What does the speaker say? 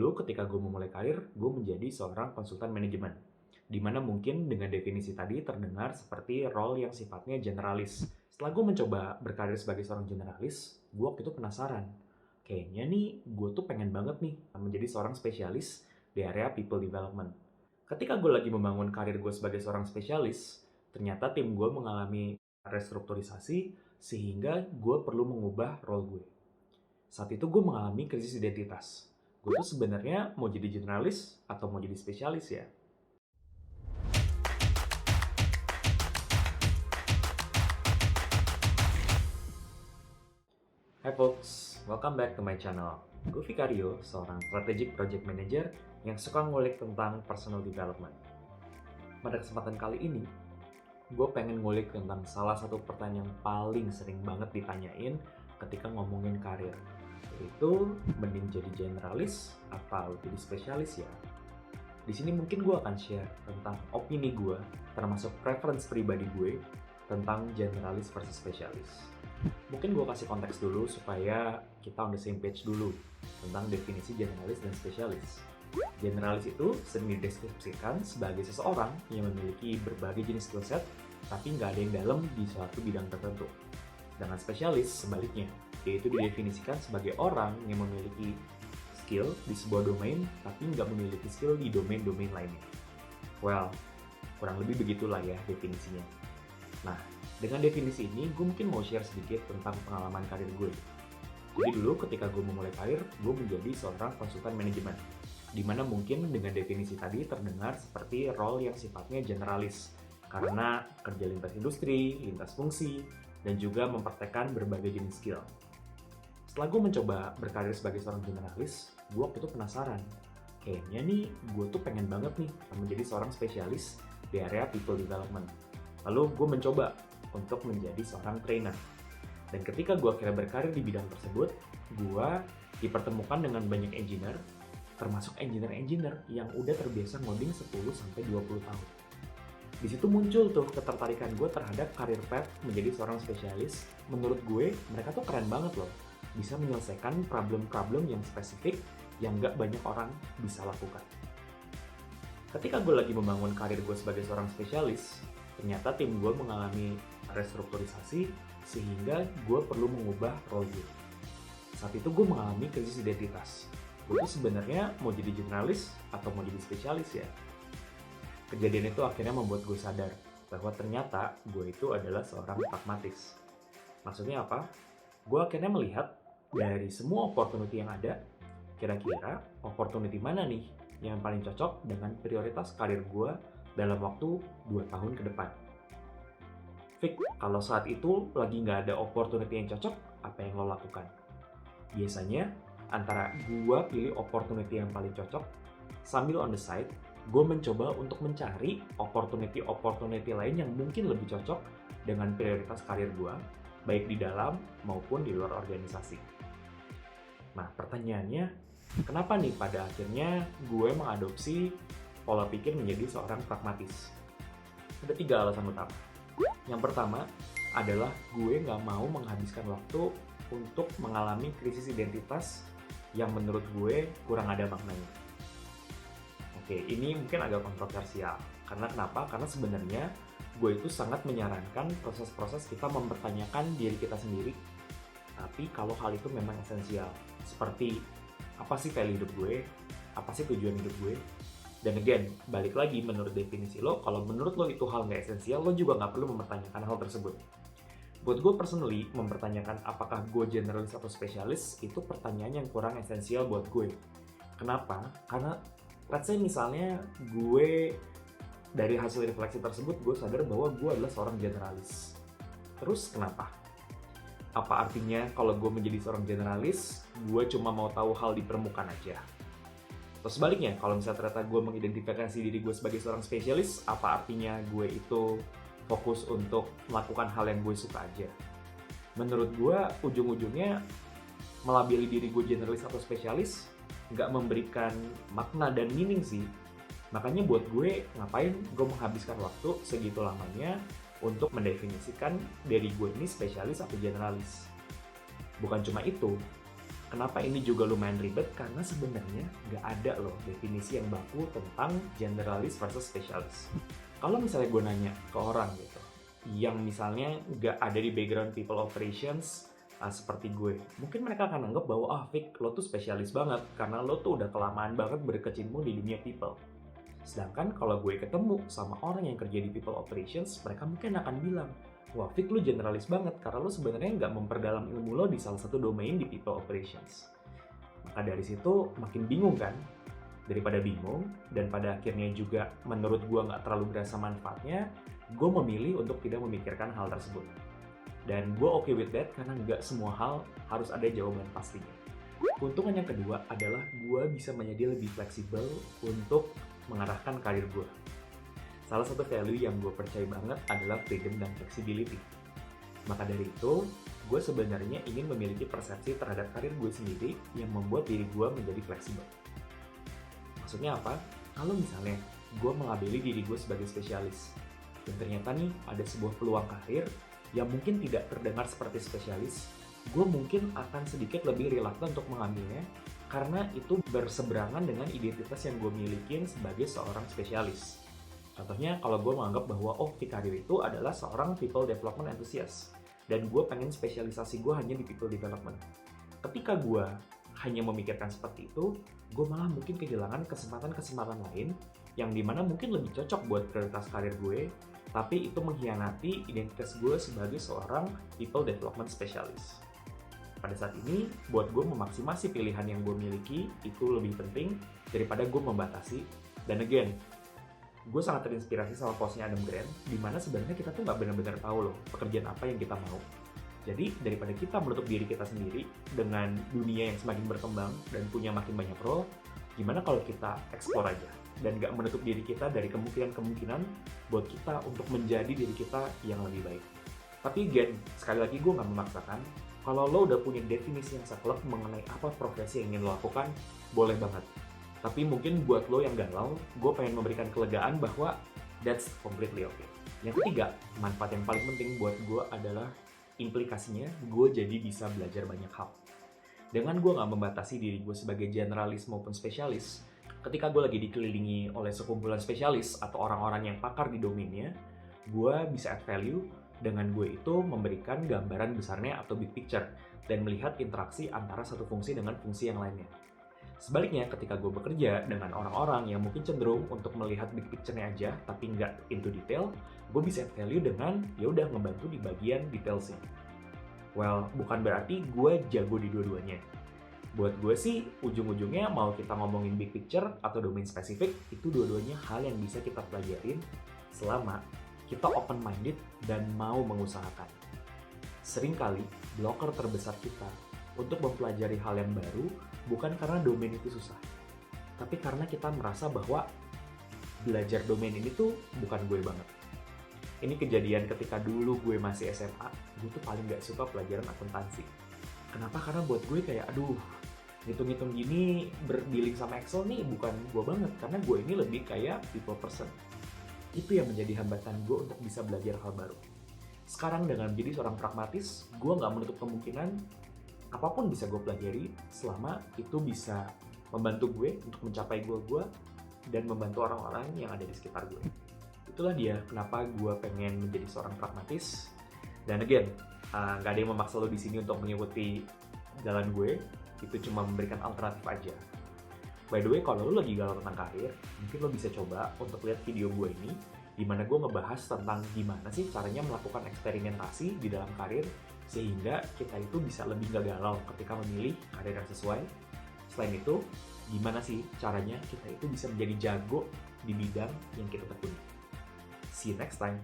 dulu ketika gue memulai karir, gue menjadi seorang konsultan manajemen. Dimana mungkin dengan definisi tadi terdengar seperti role yang sifatnya generalis. Setelah gue mencoba berkarir sebagai seorang generalis, gue waktu itu penasaran. Kayaknya nih, gue tuh pengen banget nih menjadi seorang spesialis di area people development. Ketika gue lagi membangun karir gue sebagai seorang spesialis, ternyata tim gue mengalami restrukturisasi sehingga gue perlu mengubah role gue. Saat itu gue mengalami krisis identitas. Gue tuh sebenarnya mau jadi generalis atau mau jadi spesialis ya? Hai folks, welcome back to my channel. Gue Vicario, seorang strategic project manager yang suka ngulik tentang personal development. Pada kesempatan kali ini, gue pengen ngulik tentang salah satu pertanyaan yang paling sering banget ditanyain ketika ngomongin karir, yaitu mending jadi generalis atau jadi spesialis ya. Di sini mungkin gue akan share tentang opini gue, termasuk preference pribadi gue tentang generalis versus spesialis. Mungkin gue kasih konteks dulu supaya kita on the same page dulu tentang definisi generalis dan spesialis. Generalis itu sering dideskripsikan sebagai seseorang yang memiliki berbagai jenis skill set, tapi nggak ada yang dalam di suatu bidang tertentu. Dengan spesialis, sebaliknya, yaitu didefinisikan sebagai orang yang memiliki skill di sebuah domain, tapi nggak memiliki skill di domain-domain lainnya. Well, kurang lebih begitulah ya definisinya. Nah, dengan definisi ini, gue mungkin mau share sedikit tentang pengalaman karir gue. Jadi dulu ketika gue memulai karir, gue menjadi seorang konsultan manajemen. Dimana mungkin dengan definisi tadi terdengar seperti role yang sifatnya generalis, karena kerja lintas industri, lintas fungsi, dan juga mempraktekkan berbagai jenis skill. Setelah gue mencoba berkarir sebagai seorang generalis, gue waktu itu penasaran. Kayaknya nih, gue tuh pengen banget nih menjadi seorang spesialis di area people development. Lalu gue mencoba untuk menjadi seorang trainer. Dan ketika gue akhirnya berkarir di bidang tersebut, gue dipertemukan dengan banyak engineer, termasuk engineer-engineer yang udah terbiasa ngoding 10-20 tahun. Di situ muncul tuh ketertarikan gue terhadap career path menjadi seorang spesialis. Menurut gue, mereka tuh keren banget loh. Bisa menyelesaikan problem-problem yang spesifik yang nggak banyak orang bisa lakukan. Ketika gue lagi membangun karir gue sebagai seorang spesialis, ternyata tim gue mengalami restrukturisasi sehingga gue perlu mengubah role gue. Saat itu gue mengalami krisis identitas. Gue tuh sebenarnya mau jadi generalis atau mau jadi spesialis ya? Kejadian itu akhirnya membuat gue sadar bahwa ternyata gue itu adalah seorang pragmatis. Maksudnya apa? Gue akhirnya melihat dari semua opportunity yang ada, kira-kira opportunity mana nih yang paling cocok dengan prioritas karir gue dalam waktu 2 tahun ke depan. Fik, kalau saat itu lagi nggak ada opportunity yang cocok, apa yang lo lakukan? Biasanya, antara gue pilih opportunity yang paling cocok, sambil on the side, gue mencoba untuk mencari opportunity lain yang mungkin lebih cocok dengan prioritas karir gue, baik di dalam maupun di luar organisasi. Nah, pertanyaannya, kenapa nih pada akhirnya gue mengadopsi pola pikir menjadi seorang pragmatis? Ada 3 alasan utama. Yang pertama adalah gue nggak mau menghabiskan waktu untuk mengalami krisis identitas yang menurut gue kurang ada maknanya. Oke, ini mungkin agak kontroversial. Karena kenapa? Karena sebenarnya gue itu sangat menyarankan proses-proses kita mempertanyakan diri kita sendiri. Tapi kalau hal itu memang esensial. Seperti, apa sih value hidup gue? Apa sih tujuan hidup gue? Dan again, balik lagi menurut definisi lo, kalau menurut lo itu hal nggak esensial, lo juga nggak perlu mempertanyakan hal tersebut. Buat gue personally, mempertanyakan apakah gue generalis atau spesialis, itu pertanyaan yang kurang esensial buat gue. Kenapa? Karena let's say misalnya gue dari hasil refleksi tersebut gue sadar bahwa gue adalah seorang generalis. Terus kenapa? Apa artinya kalau gue menjadi seorang generalis, gue cuma mau tahu hal di permukaan aja? Terus sebaliknya, kalau misalnya ternyata gue mengidentifikasi diri gue sebagai seorang spesialis, apa artinya gue itu fokus untuk melakukan hal yang gue suka aja? Menurut gue, ujung-ujungnya melabeli diri gue generalis atau spesialis nggak memberikan makna dan meaning sih. Makanya buat gue, ngapain gue menghabiskan waktu segitu lamanya untuk mendefinisikan diri gue ini spesialis atau generalis. Bukan cuma itu, Kenapa ini juga lumayan ribet? Karena sebenarnya nggak ada loh definisi yang baku tentang generalis versus spesialis. Kalau misalnya gue nanya ke orang gitu, yang misalnya nggak ada di background people operations seperti gue, mungkin mereka akan anggap bahwa Fik, lo tuh spesialis banget karena lo tuh udah kelamaan banget berkecimpung di dunia people. Sedangkan kalau gue ketemu sama orang yang kerja di people operations, mereka mungkin akan bilang, wah Fik, lu generalis banget karena lu sebenarnya nggak memperdalam ilmu lo di salah satu domain di people operations. Maka dari situ makin bingung kan? Daripada bingung, dan pada akhirnya juga menurut gue nggak terlalu berasa manfaatnya, gue memilih untuk tidak memikirkan hal tersebut. Dan gue okay with that karena nggak semua hal harus ada jawaban pastinya. Keuntungan yang kedua adalah gue bisa menjadi lebih fleksibel untuk mengarahkan karir gue. Salah satu value yang gue percaya banget adalah freedom dan flexibility. Maka dari itu, gue sebenarnya ingin memiliki persepsi terhadap karir gue sendiri yang membuat diri gue menjadi fleksibel. Maksudnya apa? Kalau misalnya gue mengabeli diri gue sebagai spesialis, dan ternyata nih ada sebuah peluang karir yang mungkin tidak terdengar seperti spesialis, gue mungkin akan sedikit lebih reluctant untuk mengambilnya karena itu berseberangan dengan identitas yang gue milikin sebagai seorang spesialis. Contohnya, kalau gue menganggap bahwa Fik Haryo itu adalah seorang people development enthusiast dan gue pengen spesialisasi gue hanya di people development. Ketika gue hanya memikirkan seperti itu, gue malah mungkin kehilangan kesempatan-kesempatan lain yang dimana mungkin lebih cocok buat prioritas karir gue, tapi itu mengkhianati identitas gue sebagai seorang people development specialist. Pada saat ini, buat gue memaksimasi pilihan yang gue miliki itu lebih penting daripada gue membatasi. Dan again, gue sangat terinspirasi sama postnya Adam Grant, di mana sebenarnya kita tuh nggak benar-benar tahu loh pekerjaan apa yang kita mau. Jadi daripada kita menutup diri kita sendiri dengan dunia yang semakin berkembang dan punya makin banyak role, gimana kalau kita explore aja dan nggak menutup diri kita dari kemungkinan-kemungkinan buat kita untuk menjadi diri kita yang lebih baik. Tapi again, sekali lagi gue nggak memaksakan. Kalau lo udah punya definisi yang saklek mengenai apa profesi yang ingin lo lakukan, boleh banget. Tapi mungkin buat lo yang galau, gue pengen memberikan kelegaan bahwa that's completely okay. Yang ketiga, manfaat yang paling penting buat gue adalah implikasinya gue jadi bisa belajar banyak hal. Dengan gue nggak membatasi diri gue sebagai generalis maupun spesialis, ketika gue lagi dikelilingi oleh sekumpulan spesialis atau orang-orang yang pakar di domainnya, gue bisa add value dengan gue itu memberikan gambaran besarnya atau big picture dan melihat interaksi antara satu fungsi dengan fungsi yang lainnya. Sebaliknya, ketika gue bekerja dengan orang-orang yang mungkin cenderung untuk melihat big picture-nya aja, tapi nggak into detail, gue bisa add value dengan ya udah ngebantu di bagian detailsnya. Well, bukan berarti gue jago di dua-duanya. Buat gue sih, ujung-ujungnya mau kita ngomongin big picture atau domain spesifik, itu dua-duanya hal yang bisa kita pelajarin selama kita open-minded dan mau mengusahakan. Seringkali, blocker terbesar kita untuk mempelajari hal yang baru bukan karena domain itu susah, tapi karena kita merasa bahwa belajar domain ini tuh bukan gue banget. Ini kejadian ketika dulu gue masih SMA, gue tuh paling gak suka pelajaran akuntansi. Kenapa? Karena buat gue kayak, aduh, ngitung-ngitung gini, berdealing sama Excel nih bukan gue banget, karena gue ini lebih kayak people person. Itu yang menjadi hambatan gue untuk bisa belajar hal baru. Sekarang dengan menjadi seorang pragmatis, gue gak menutup kemungkinan apapun bisa gue pelajari selama itu bisa membantu gue untuk mencapai goal gue dan membantu orang-orang yang ada di sekitar gue. Itulah dia kenapa gue pengen menjadi seorang pragmatis. Dan again, nggak ada yang memaksa lo di sini untuk mengikuti jalan gue. Itu cuma memberikan alternatif aja. By the way, kalau lo lagi galau tentang karir, mungkin lo bisa coba untuk lihat video gue ini, di mana gue ngebahas tentang gimana sih caranya melakukan eksperimentasi di dalam karir sehingga kita itu bisa lebih gak galau ketika memilih karir yang sesuai. Selain itu, gimana sih caranya kita itu bisa menjadi jago di bidang yang kita tekuni. See you next time.